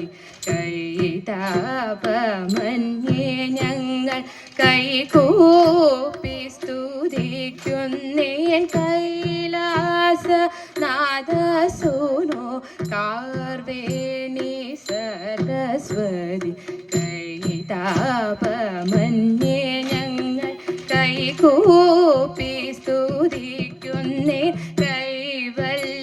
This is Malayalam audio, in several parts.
സർഗസ്വതി കൈതാപമന്യേ ഞങ്ങൾ കൈകൂപ്പി സ്തുതിക്കുന്നേൻ കൈലാസ നാദസൂനോ കാർവേണി സർഗസ്വതി കൈതാപമന്യേ ഞങ്ങൾ കൈകൂപ്പി സ്തുതിക്കുന്നേൻ കൈവല്യദായകനിൻ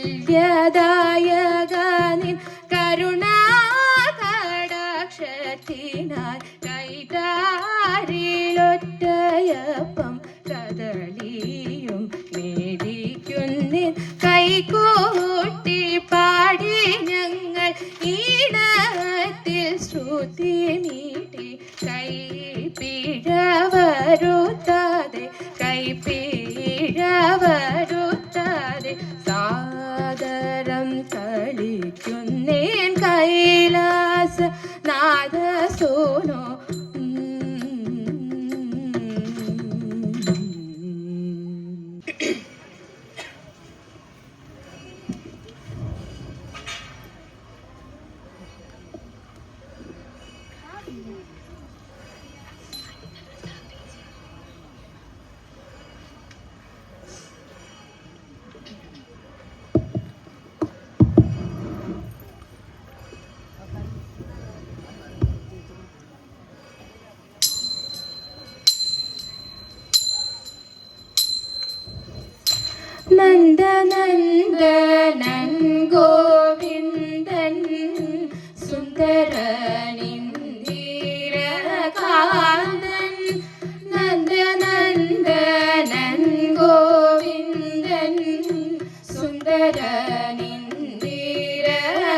കരുണാകടാക്ഷത്തിനായി കൈതാരിലൊറ്റയപ്പം കദളിയും നേദിക്കുന്നേൻ കൈകൂട്ടി പാടി ഞങ്ങൾ ഈണത്തിൽ ശ്രുതി നീട്ടി കൈപ്പിഴവരുത്താതെ കൈപ്പിഴവരുത്താതെ സാദരം കളിക്കുന്നേൻ കൈലാസ നാദസൂനോ നന്ദനന്ദനൻ ഗോവിന്ദൻ സുന്ദരനിന്ദിരകാന്തൻ നന്ദനന്ദനൻ ഗോവിന്ദൻ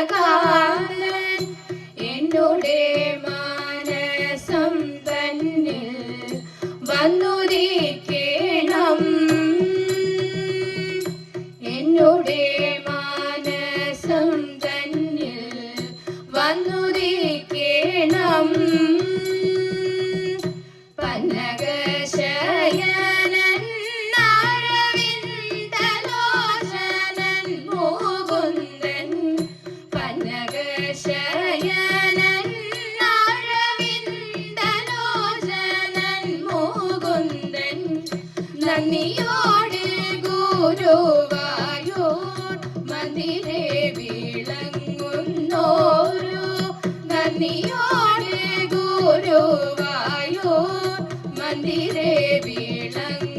സുന്ദരനിന്ദിരകാന്തൻ എന്നുടെ മാനസം തന്നിൽ വന്നുദിക്കണം എന്നുടെ മാനസം തന്നിൽ വന്നുദിക്കണം പന്നകശയനൻ അരവിന്ദലോചനൻ മുകുന്ദൻ പന്നകശയനൻ അരവിന്ദലോചനൻ മുകുന്ദൻ നന്ദിയോടെ ഗുരുവായൂർ മന്ദിരേ വിളങ്ങുന്നോരു നന്ദിയോടെ ഗുരുവായൂർ മന്ദിരേ വിളങ്ങുന്നോരു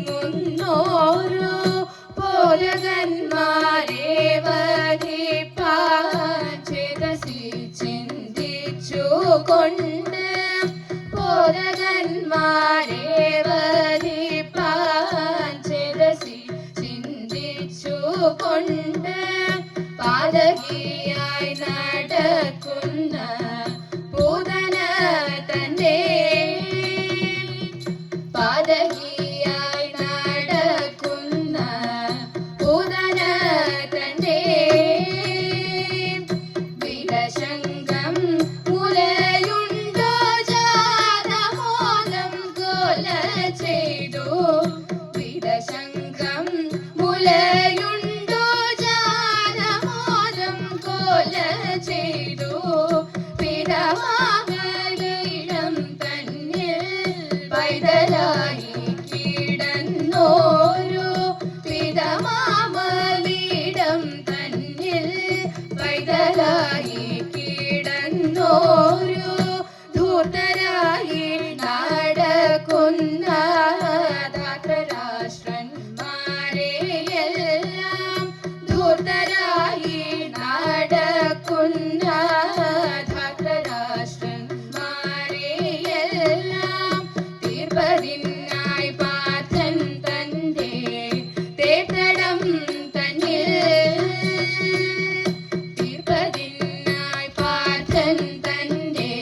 പോലകന്മാരെ വധിപ്പാൻ ചേതസി ചിന്തിച്ചുകൊണ്ട് പോലകന്മാരെ വധിപ്പാൻ ചേതസി കൊണ്ട് പാതകിയായി നടക്കുന്ന പൂതന തന്റെ പാതകിയായി നടക്കുന്ന പൂതന തന്റെ വിരശങ്കം മുലയുണ്ടോ ജാതമോദം കൊല ചെയ്തു വിരശങ്കം മുലയുണ്ടോ ജാതമോദം കൊല ചെയ്തു പിടമാകലിടം തന്നിൽ പൈതലായി കിടന്നോരു പിടമാമലിടം തന്നിൽ പൈതലായി കിടന്നോരു ധൂർത്തരായി നടക്കുന്ന ധാത്രരാഷ്ട്രന്മാരെയെല്ലാം ധൂർത്തരായി നടക്കുന്ന ധാത്രരാഷ്ട്രന്മാരെയെല്ലാം തീർപ്പതിനായി പാർത്ഥൻ തന്റെ തേത്തടം തന്നിൽ തീർപ്പതിനായി പാർത്ഥൻ തന്റെ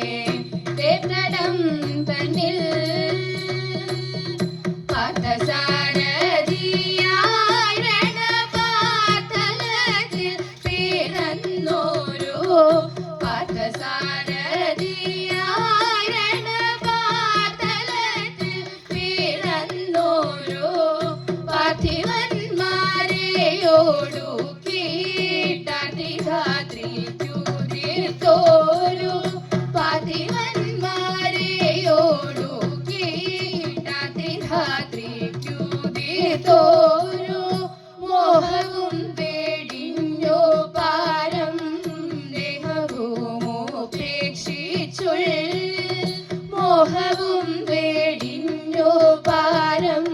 മോഹവും വേടിഞ്ഞു പാരം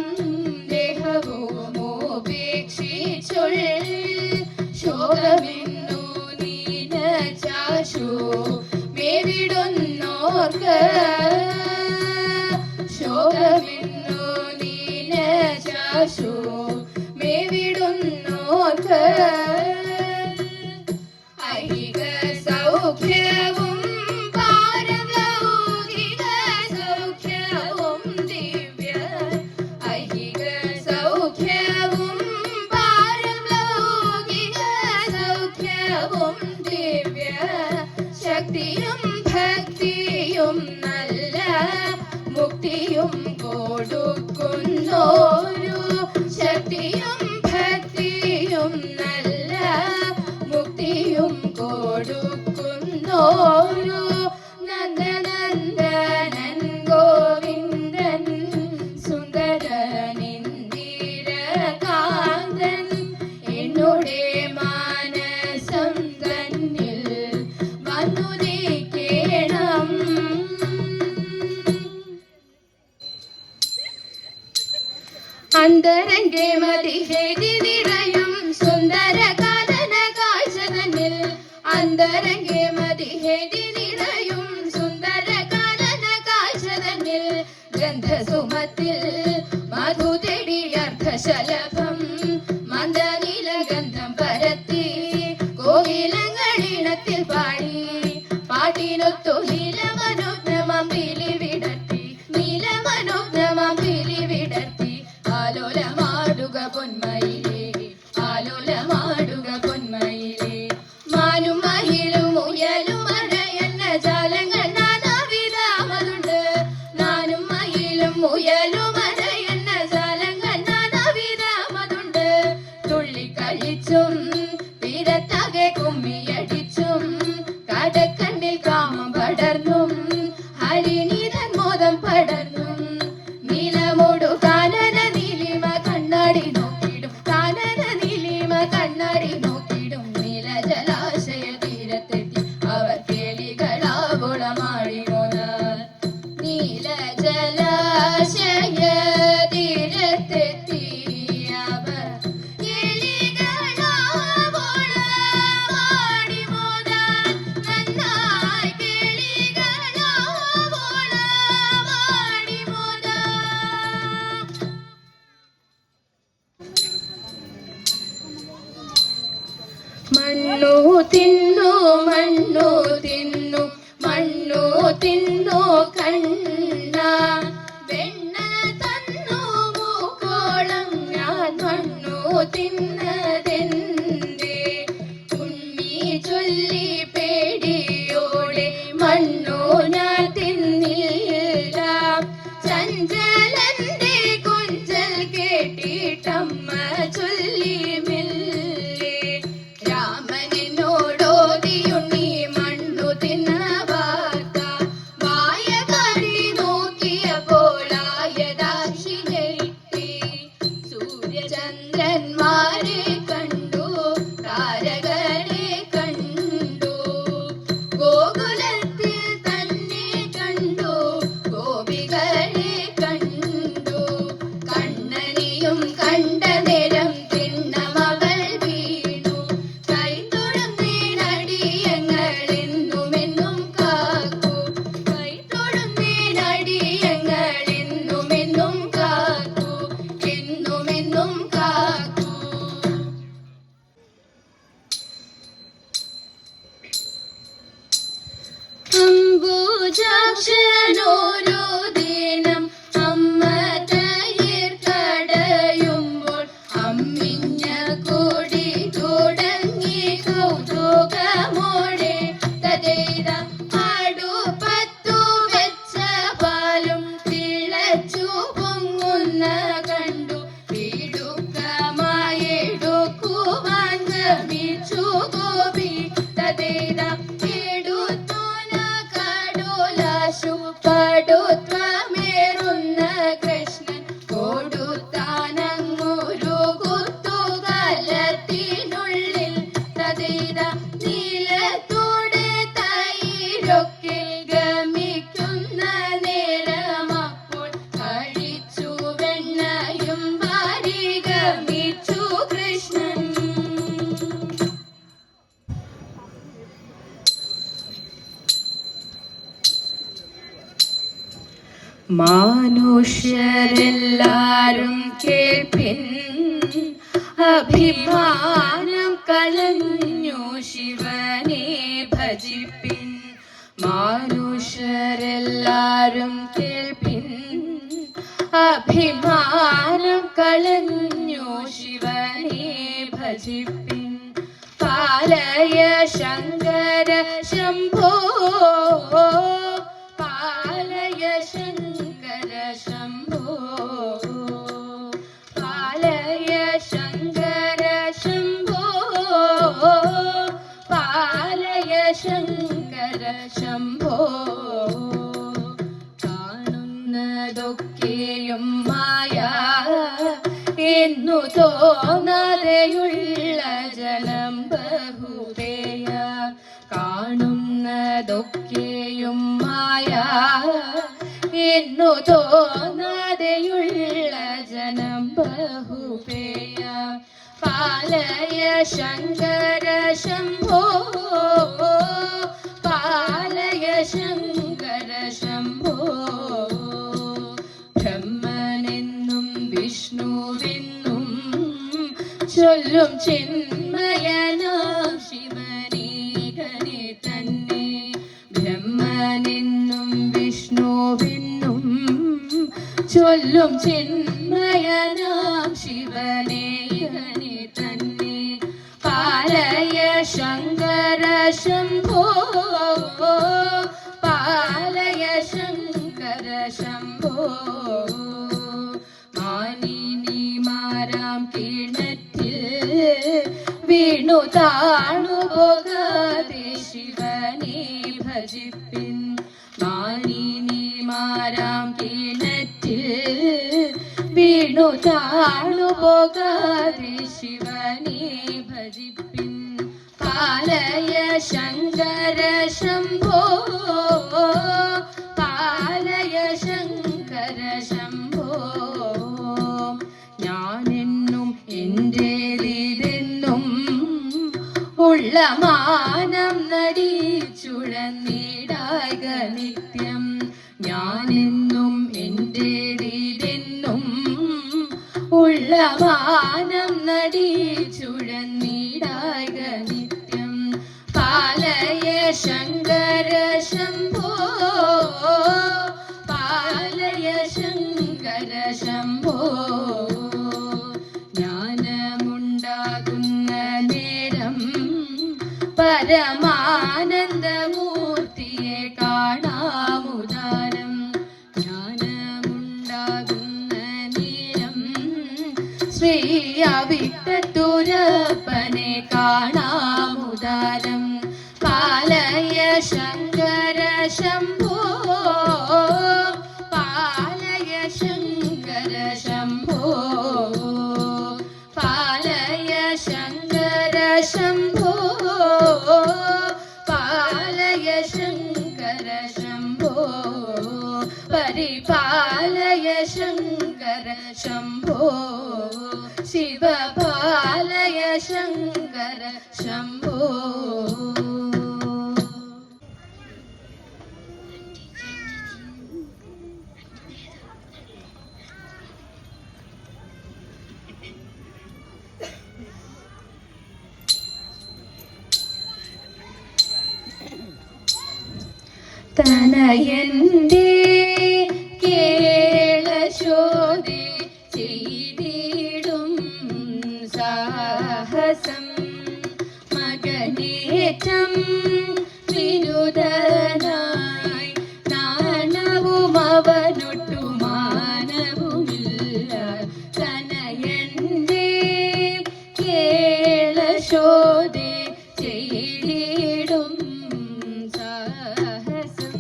ദേഹവും ഉപേക്ഷിച്ചുള്ളിൽ ശോകമെന്നു നീനച്ചാശു മേവിടുന്നോർക്ക് ശോകമെന്നു നീനച്ചാശു മേവിടുന്നോർക്ക് ഐഹിക സൗഖ്യവും പാരലൗകിക സൗഖ്യവും ദിവ്യ ഐഹിക സൗഖ്യവും പാരലൗകിക സൗഖ്യവും ദിവ്യ ശക്തിയും ഭക്തിയും നല്ല മുക്തിയും കൊടുക്കുന്നോരു ശക്തിയും ഭക്തിയും നല്ല മുക്തിയും കൊടുക്കുന്നോരു നന്ദനന്ദനൻ ഗോവിന്ദൻ സുന്ദരനിന്ദിരകാന്തൻ എന്നുടെ മാനസം തന്നിൽ വന്നുദിക്കേണം. അന്തരംഗെ മതിഹേതി നിറയും സുന്ദര കാനന കാഴ്ച തന്നിൽ അന്തരംഗെ മതിഹേതി നിറയും സുന്ദര കാനന കാഴ്ച തന്നിൽ ഗന്ധസുമത്തിൽ മധു തേടി അർദ്ധശലഭം മന്ദനീലഗന്ധം പരത്തി കോകിലങ്ങളിണത്തിൽ പാടി പാട്ടിനൊത്തു നീലമനോജ്ഞമം പിലി വിടർത്തി നീലമനോജ്ഞമം പിലി വിടർത്തി ആലോലമാടുക പൊന്മയിലേ ആലോലമാടുക പൊന്മയിലേ മാനും മയിലും മുയലും മഴയെന്ന ജാലങ്ങൾ നാനാവിധമതുണ്ട് നാനും മയിലും മുയലും മഴയെന്ന ജാലങ്ങൾ നാനാവിധമതുണ്ട് തുള്ളിക്കളിച്ചും തീരത്താകെ കുമ്മിയടിച്ചും കടക്കണ്ണിൽ കാമം പടർന്നും ഹരിനീതൻ മോദം പടർന്നും നീലമോടു കാനന നീലിമ കണ്ണാടി നോക്കിടും കാനന നീലിമ കണ്ണാടി നോക്കിടും നീല ജലാശയ തീരത്തെത്തി അവർ കേളികളാകുളമാടി മോനാർ നീല ജലാശയ തീരത്തെത്തി അവർ കേളികളാകുളമാടി മോനാർ നന്നായി കേളികളാകുളമാടി മോനാർ. മണ്ണു തിന്നു മണ്ണു തിന്നു മണ്ണു തിന്നു കണ്ണ വെണ്ണ തന്നു മൂക്കോളം ഞാൻ മണ്ണു തിന്നതെന്തേ ഉണ്ണി ചൊല്ലി പേടിയോടെ മണ്ണു ഞാൻ തിന്നില്ല ചഞ്ചലന്റെ കുഞ്ചൽ കേട്ടിട്ടമ്മ ചൊല്ലി മെല്ലെ രാമനോടോതിയുണ്ണി മണ്ണു തിന്ന വാർത്ത വായ കാട്ടി നോക്കിയപ്പോൾ ആയദാക്ഷി ഞെട്ടി സൂര്യചന്ദ്രന്മാരെ കണ്ടു താരകരെ കണ്ടു ഗോകുലത്തിൽ തന്നെ കണ്ടു ഗോപികളെ കണ്ടു കണ്ണനെയും കണ്ട നേരം തിണ്ണമവൾ വീണു കൈതൊഴുന്നേനടിയങ്ങൾ എന്നുമെന്നും കാക്കൂ കൈതൊഴുന്നേനടിയങ്ങൾ എന്നുമെന്നും കാക്കൂ എന്നുമെന്നും കാക്കൂ. അംബുജാക്ഷനോരോ ദിനം അമ്മ തൈർ കടയുമ്പോൾ അമ്മിഞ്ഞ കൂടി തുടങ്ങി കൗതുകമോടെ തതേത അടുപ്പത്തു വെച്ച പാലും തിളച്ചു പൊങ്ങുന്ന കണ്ടു ഇടുക്കമായി എടുക്കുവാൻ ഗമിച്ചു ഗോപി തതേത എടുത്തോന കടോലാശു പടുത്വമേറുന്ന കൃഷ്ണൻ കൊടുത്താനങ്ങൊരു കുത്തുകലത്തിനുള്ളിൽ തതേത നീലത്തോടെ തൈരൊക്കെ ഗമിക്കുന്ന നേരം മാനുഷ്യരെല്ലാരും കേൾപ്പിൻ, അഭിമാനം കളഞ്ഞു ശിവനെ ഭജിപ്പിൻ. മാനുഷ്യരെല്ലാരും കേൾപ്പിൻ, അഭിമാനം കളഞ്ഞു ശിവനെ ഭജിപ്പിൻ. പാലയ ശങ്കര ശംഭോ, പാലയ ശങ്കര ശംഭോ, പാലയ ശങ്കര ശംഭോ, പാലയ ശങ്കര ശംഭോ. കാണുന്നതൊക്കെയും മായ എന്നു തോന്നാതെയുള്ള ജലം ബഹുതേയ. കാണുന്നതൊക്കെയും മായ എന്നു തോന്നാതെയുള്ള ജനം ബഹുപേയ. പാലയ ശങ്കര ശംഭോ, പാലയ ശങ്കര ശംഭോ. ബ്രഹ്മനെന്നും വിഷ്ണുവെന്നും ചൊല്ലും ചിന്മയനാം ശിവനേകനെ തന്നെ. ബ്രഹ്മനെന്നും വിഷ്ണുവെന്നും ചൊല്ലും ചിന്മയനാം ശിവനേകനെ തന്നെ. പാലയ ശങ്കര ശംഭോ, പാലയ ശങ്കര ശംഭോ. മാനിനിമാരാം കിണറ്റിൽ വീണു താണു പോകാതെ ശിവനെ ഭജിപ്പിൻ. മാനിനിമാരാം കിണറ്റിൽ വീണു താണു പോകാതെ ശിവനെ ഭജിപ്പിൻ. പാലയ ശങ്കര ശംഭോ, പാലയ ശങ്കര ശംഭോ. ഞാനെന്നും എന്റേതെന്നും ഉള്ള മാനം നടിച്ചുഴന്നിടായ നിത്യം. ഞാനെന്നും എന്റേതെന്നും ഉള്ള മാനം നടിച്ചുഴന്നിടായ നിത്യം. പാലയ ശങ്കര ശംഭോ, പാലയ ശങ്കര ശംഭോ. ജ്ഞാനമുണ്ടാകുന്ന നേരം പരമാനന്ദമൂർത്തിയെ കാണാമുദാരം. ജ്ഞാനമുണ്ടാകുന്ന നേരം ശ്രീ അവിട്ടത്തൂരപ്പനെ കാണാമുദാരം. പാലയ ശങ്കര ശംഭോ, പാലയ ശങ്കര ശംഭോ, പാലയ ശങ്കര ശംഭോ, പാലയ ശങ്കര ശംഭോ. പരിപാലയ ശങ്കര ശംഭോ, ശിവപാലയ ശങ്കര ശംഭോ. തനയന്റെ കേളശോധി ചെയ്തിടും സാഹസം മകനേറ്റം വിനുതനായി നാണവും അവനൊട്ടു മാനവുമില്ല. തനയന്റെ കേളശോധി ചെയ്തിടും സാഹസം.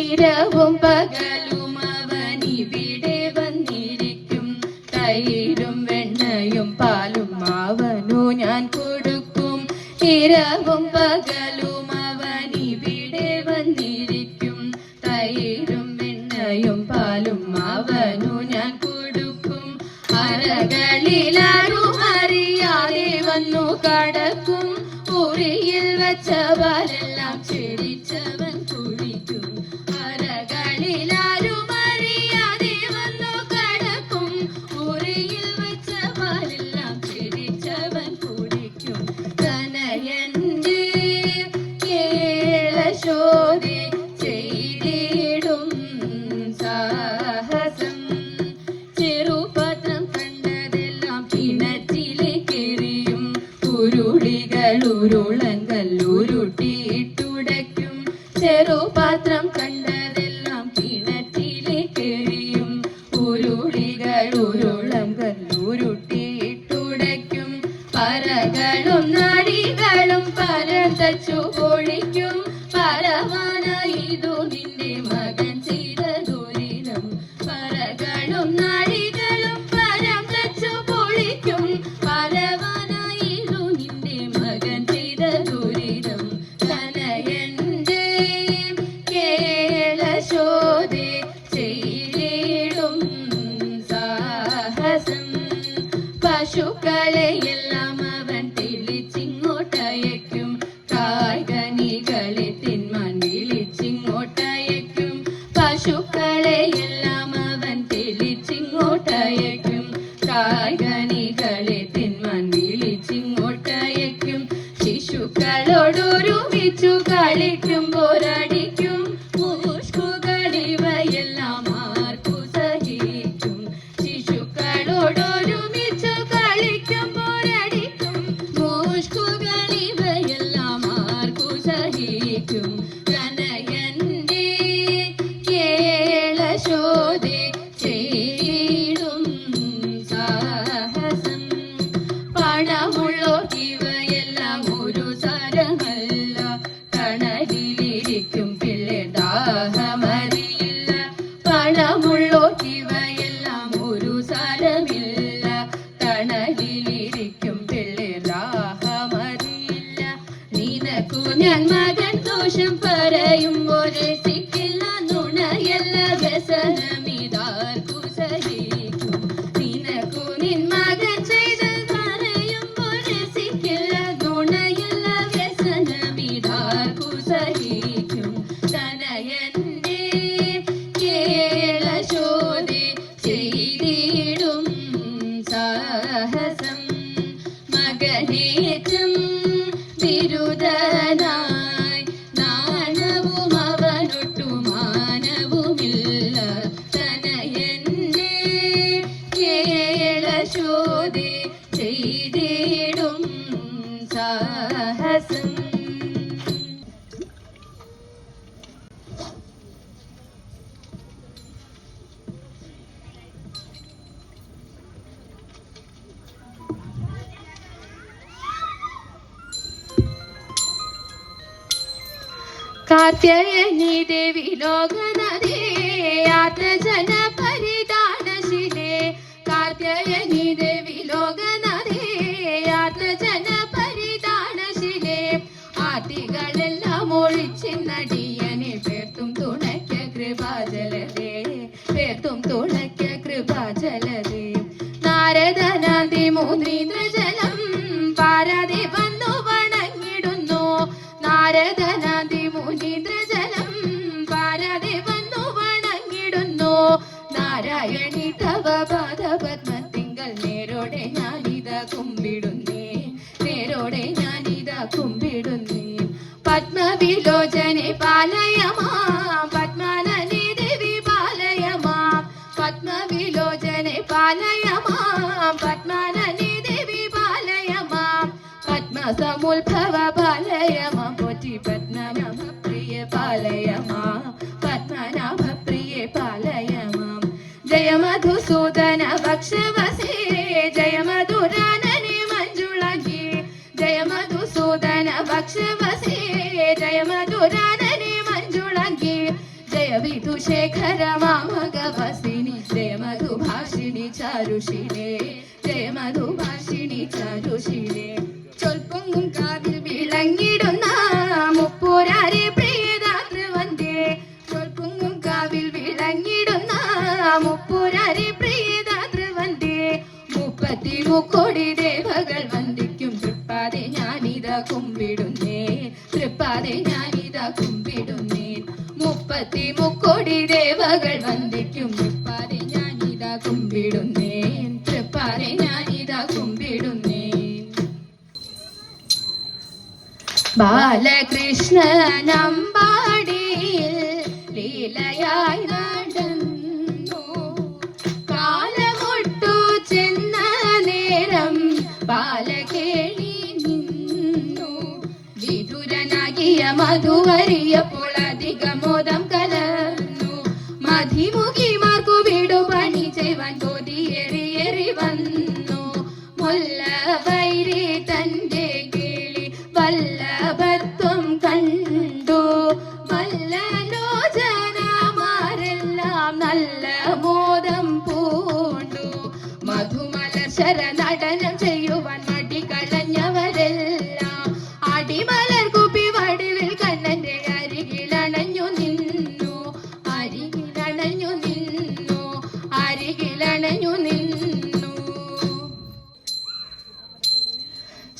ഇരവും പകലും അവനിവിടെ വന്നിരിക്കും. തൈരും വെണ്ണയും പാലും അവനു ഞാൻ കൊടുക്കും. ഇരവും പകലും അവനിവിടെ വന്നിരിക്കും. തൈരും വെണ്ണയും പാലും അവനു ഞാൻ കൊടുക്കും. അരകളിലാരും അറിയാതെ വന്നു കടക്കും. ഉറിയിൽ വച്ച പാലെല്ലാം ചെരിച്ചവൻ കുഴിക്കും. അരകളിലാരും കേളശോദേ ചെയ്തിടും സാഹസം. ചെറുപാത്രം കണ്ടതെല്ലാം കിണറ്റിലേക്കെറിയും, ഉരുളികൾ ഉരുളങ്കല്ലുരുട്ടിയിട്ടുടയ്ക്കും. ചെറുപാത്രം കണ്ടതെല്ലാം കിണറ്റിലേക്കെറിയും, ഉരുളികൾ ഉരുളങ്കല്ലുരുട്ടിയിട്ടുടയ്ക്കും. പറകളും നാടികളും പരതച്ചു പൊളിക്കും, പരവാനായിതു നിന്റെ മകൻ ചെയ്ത ദുരിതം. പറകളും നാടികളും പരം തച്ചു പൊളിക്കും, പരവാനായിതു നിന്റെ മകൻ ചെയ്ത ദുരിതം. കനയന്റെ കേളശോദേ ചെയ്തിടും സാഹസം. പശുക്കളെയെല്ലാം അവൻ തെളിച്ചിങ്ങോട്ടയക്കും, കായ്കനികളെ തിന്മാൻ വിളിച്ചിങ്ങോട്ടയക്കും. പശുക്കളെയെല്ലാം അവൻ തെളിച്ചിങ്ങോട്ടയക്കും, കായ്കനികളെ തിന്മാൻ വിളിച്ചിങ്ങോട്ടയക്കും. ശിശുക്കളോടൊരുമിച്ചു കളിക്കുമ്പോരടിക്കും, മൂഷ്കുകളിവയെല്ലാം ആർക്കു സഹിക്കും. ശിശുക്കളോടൊരുമിച്ചു കളിക്കുമ്പോരടിക്കും, മൂഷ്കുകളിവയെല്ലാം ആർക്കു സഹിക്കും. കനയന്റെ കേളശോദേ ചെയ്തിടും സാഹസം. പണമുള്ളോർക്കിവയെല്ലാം ഒരു സാരമല്ല, കണലിലിരിക്കും പിള്ളേ ദാഹമറിയില്ല. പണമുള്ളോർക്കിവയെല്ലാം ഒരു സാരമില്ല, കണലിലിരിക്കും പിള്ളേ ദാഹമറിയില്ല. നിനക്കു ഞാൻ മകൻ ദോഷം പറയുമ്പോൾ രസിക്കില്ല, നുണയല്ല വ്യസനമിതാർക്കു സഹിക്കും. നിനക്കു നിൻ മകൻ ചെയ്തത് പറയുമ്പോൾ രസിക്കില്ല, നുണയല്ല വ്യസനമിതാർക്കു സഹിക്കും. കനയന്റെ കേളശോദേ ചെയ്തിടും സാഹസം. മകനേറ്റം ബിരുദനായി നാണവും അവനൊട്ടു മാനവുമില്ല. കനയന്റെ കേളശോദേ ചെയ്തിടും സാഹസം. കാർത്യായനി ദേവി ലോകനദേ യാത്രജന പരിധാനശിലേ. കാർത്യായനി ദേവി ലോകനദേ യാത്രജന പരിധാനശിലേ. ആദികളെല്ലാം ഒഴിച്ചിന്നടിയനെ പേർത്തും തുണയ്ക്ക കൃപാജലദേ, പേർത്തും തുണയ്ക്ക കൃപാജലദേ. നാരദനാദി മുനീന്ദ്രജലം പാരാതെ വന്നു വണങ്ങിടുന്നു, നാരദനാദി മുനീന്ദ്രജലം പാരാതെ വന്നു വണങ്ങിടുന്നു. നാരായണി തവ പാദപത്മത്തിങ്കൽ നേരോടെ ഞാനിത കുമ്പിടുന്നേ, നേരോടെ ഞാനിത കുമ്പിടുന്നേ. പത്മവിലോചനെ പാലയമാം, പത്മാനനി ദേവി പാലയമാം. പത്മവിലോചനെ പാലയമാം, പത്മാനനി ദേവി പാലയമാം. പത്മസമുദ്ഭവ പാലയമാം, പോറ്റി പത്മനാഭ പ്രിയ പാലയമാം, പത്മനാഭ പ്രിയ പാലയമാം. ജയ മധുസൂദന ഭക്ഷവസേ, ജയ മധുരാനനെ മഞ്ജുളകി. ജയ മധുസൂദന ഭക്ഷവസേ, ജയ മധുരാനനെ മഞ്ജുളകി. ജയ വിധുശേഖര മാമകവസിനി, ജയ മധുഭാഷിണി ചാരുശീലേ, ജയ മധുഭാഷിണി ചാരുശീലേ. ചൊൽപ്പൊങ്ങും കാതിൽ വിളങ്ങിടുന്ന മുപ്പൂരാരെ പ്രിയദാതൃവന്ദേ. ചൊൽപ്പൊങ്ങും കാവിൽ വിളങ്ങിടുന്ന മുപ്പൂരാരെ പ്രിയദാതൃവന്ദേ. 33 ദേവകൾ വന്ദിക്കും തൃപ്പാതെ ഞാനിത കുമ്പിടുന്നേ, തൃപ്പാതെ ഞാനിത കുമ്പിടുന്നേ. 33 ദേവകൾ വന്ദിക്കും തൃപ്പാതെ ഞാനിത കുമ്പിടുന്നേ, തൃപ്പാതെ ഞാനിത കുമ്പിടുന്നേ. ബാലകൃഷ്ണനമ്പാ മധുവരിയപ്പോൾ അധികമോദം കലർന്നു. മധിമുഖിമാർക്കു വീടുപണി ചെയ്യുവാൻ കൊതിയേറി വന്നു. മുല്ലവൈരി തന്റെ കിളി വല്ലഭത്വം കണ്ടു. വല്ലലോചനമാരെല്ലാം നല്ല മോദം പൂണ്ടു. മധുമലർശര നടനം ചെയ്യുവാൻ മടികളഞ്ഞവരെല്ലാം അടിമലർ കുപ്പി വടിവിൽ കണ്ണന്റെ അരികിലണഞ്ഞു നിന്നു. അരികിലണഞ്ഞു നിന്നു. അരികിലണഞ്ഞു നിന്നു.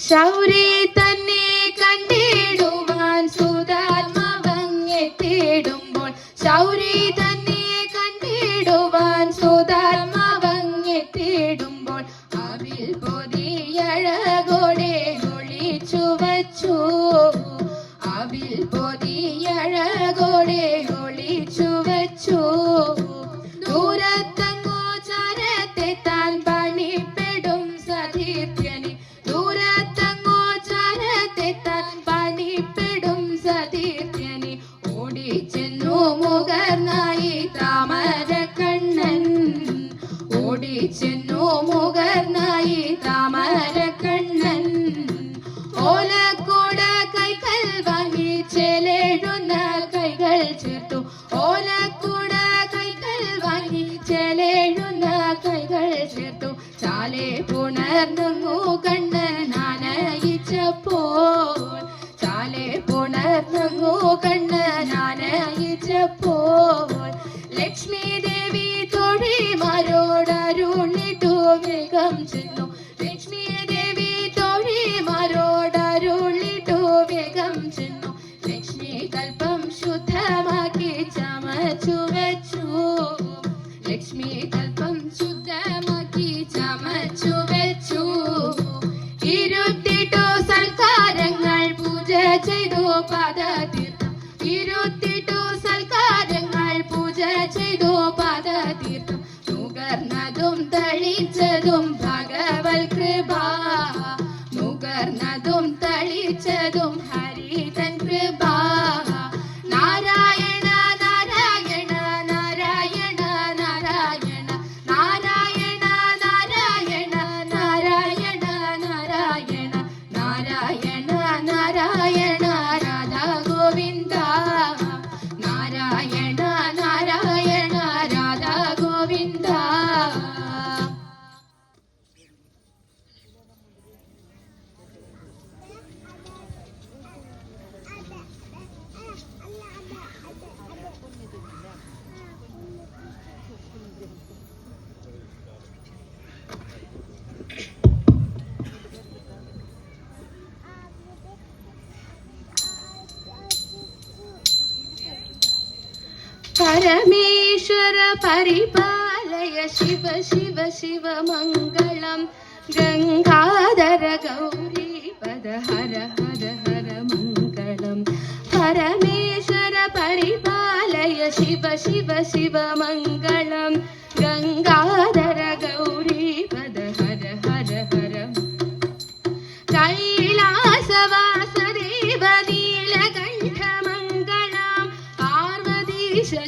ശൗരി തന്നെ കണ്ടിടുവാൻ സുധാത്മാവങ്ങെത്തിടുമ്പോൾ ശൗരി തന്നെ കണ്ടിടുവാൻ സുധാത്മാവങ്ങെത്തിടുമ്പോൾ അവിൽ പൊതിയഴകോടെ ഒളിച്ചു വച്ചു. അവിൽ പൊതിയഴകോടെ ഒളിച്ചു വച്ചു. ദൂരത്തങ്ങോ ചരത്തെത്താൻ പണിപ്പെടും സതീർത്ഥ്യനെ. ദൂരത്തങ്ങോ ചരത്തെത്താൻ പണിപ്പെടും സതീർത്ഥ്യനെ. ഓടിച്ചെന്നു മുകർന്നായി താമരക്കണ്ണൻ. ഓടിച്ചെന്നു മുകർന്നായി താമരക്കണ്ണൻ. ഓലക്കൂട കൈകൾ വാങ്ങി ചേലെഴുന്ന കൈകൾ ചേർത്തു. ഓലക്കൂട കൈകൾ വാങ്ങി ചേലെഴുന്ന കൈകൾ ചേർത്തു. ചാലെ പുണർന്നു കണ്ണനാനയിച്ചപ്പോൾ ചാലെ പുണർന്നു കണ്ണനാനയിച്ചപ്പോൾ ലക്ഷ്മി ദേവി തോഴിമാരോടരുളിട്ടു വേഗം ചെന്നു. ലക്ഷ്മി ദേവി തോഴിമാരോടരുളിട്ടു വേഗം ചെന്നു. ലക്ഷ്മി കൽപ്പം ശുദ്ധമാക്കി ചമച്ചു വെച്ചു. ലക്ഷ്മി കൽപ്പം ശുദ്ധമാക്കി ചമച്ചു വെച്ചു. ഇരുത്തിട്ടു സൽക്കാരങ്ങൾ പൂജ ചെയ്തു പാദതീർത്ഥം. ഇരുത്തിട്ടു സൽക്കാരങ്ങൾ പൂജ ചെയ്തു പാദതീർത്ഥം. നുകർന്നതും തളിച്ചതും ഭഗവൽ കൃപ. നുകർന്നതും തളിച്ചതും ഹരിതൻ കൃപ. നാരായണ നാരായണ നാരായണ നാരായണ നാരായണ നാരായണ നാരായണ നാരായണ നാരായണ നാരായണ രാധാ ഗോവിന്ദ. നാരായണ നാരായണ രാധാ ഗോവിന്ദ. പരമേശ്വര പരിപാലയ ശിവ ശിവ ശിവ മംഗളം. ഗംഗാധര ഗൗരീപദ ഹര ഹര ഹര മംഗളം. പരമേശ്വര പരിപാലയ ശിവ ശിവ ശിവ മംഗളം. ഗംഗാധര ഗൗരീപദ ഹര ഹര ഹര. കൈലാസവാസദേവ നീലകണ്ഠമംഗളം.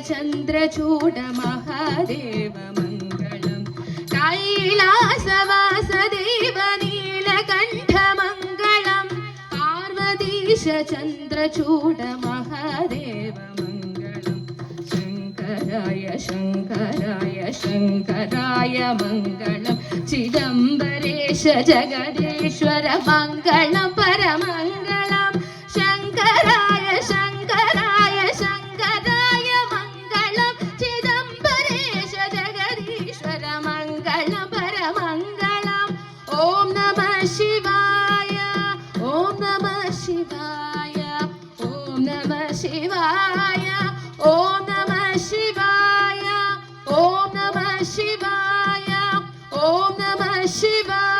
ചന്ദ്രചൂഡ മഹാദേവ മംഗളം. കൈലാസവാസദേവ നീലകണ്ഠമംഗളം. പാർവതീശ ചന്ദ്രചൂഡ മഹാദേവ മംഗളം. ശങ്കരായ ശങ്കരായ ശങ്കരായ മംഗളം. ചിദംബരേശ ജഗദീശ്വര മംഗളം പരമംഗളം. ശങ്കരായ ശങ്കരായ ശങ്കരായ മംഗളം. ചിദംബരേശ ജഗദീശ്വര മംഗളം പരമംഗളം. ഓം നമഃ ശിവായ ഓം നമഃ ശിവായ ഓം നമഃ ശിവായ ഓം നമഃ ശിവായ ഓം നമഃ ശിവായ ഓം നമഃ ശിവായ.